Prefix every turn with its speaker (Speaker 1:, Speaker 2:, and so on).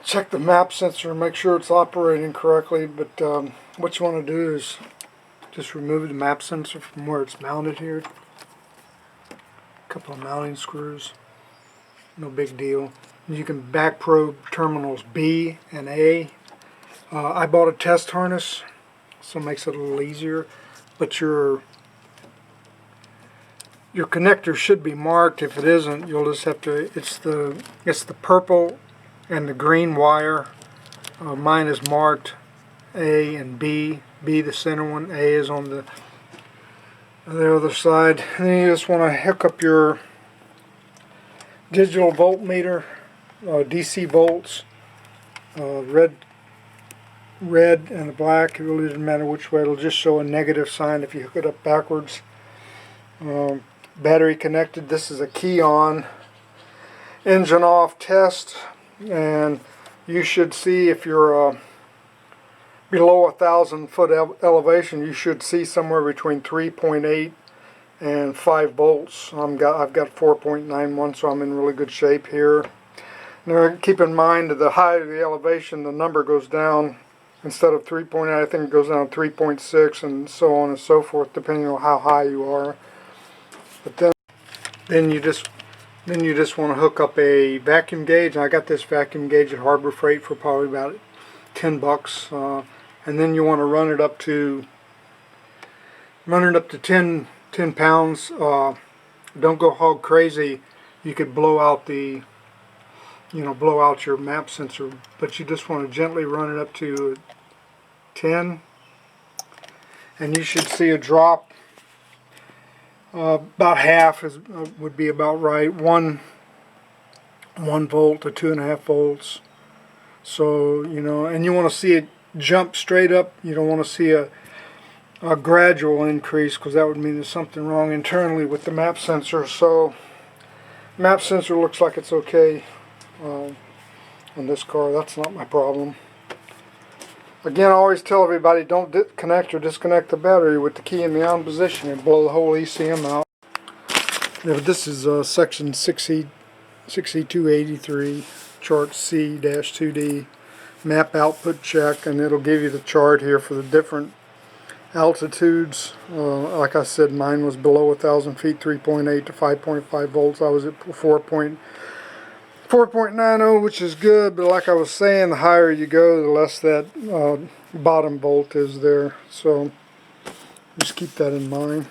Speaker 1: check the map sensor and make sure it's operating correctly. But what you want to do is just remove the map sensor from where it's mounted here. A couple of mounting screws, no big deal. You can back probe terminals B and A. I bought a test harness, so it makes it a little easier. But your connector should be marked. If it isn't, you'll just have to. It's the purple and the green wire. Mine is marked A and B. B the center one. A is on the other side. And then you just want to hook up your digital voltmeter, DC volts, red and the black. It really doesn't matter which way. It'll just show a negative sign if you hook it up backwards. Battery connected. This is a key on, engine off test, and you should see if you're below 1,000 foot elevation, you should see somewhere between 3.8 and 5 volts. I've got 4.91, so I'm in really good shape here. Now keep in mind, the higher the elevation, the number goes down. Instead of 3.8, I think it goes down to 3.6, and so on and so forth, depending on how high you are. But then you just want to hook up a vacuum gauge. And I got this vacuum gauge at Harbor Freight for probably about $10. And then you want to run it up to 10 pounds. Don't go hog crazy. You could blow out your map sensor, but you just want to gently run it up to 10, and you should see a drop. About half would be about right. 1 volt to 2.5 volts. So and you want to see it jump straight up. You don't want to see a gradual increase, because that would mean there's something wrong internally with the map sensor. So map sensor looks like it's okay on this car. That's not my problem. Again, I always tell everybody, don't connect or disconnect the battery with the key in the on position and blow the whole ECM out. Now, this is section 6E283, chart C-2D, map output check, and it'll give you the chart here for the different altitudes. Like I said, mine was below 1,000 feet, 3.8 to 5.5 volts. I was at 4.90, which is good, but like I was saying, the higher you go, the less that bottom volt is there. So just keep that in mind.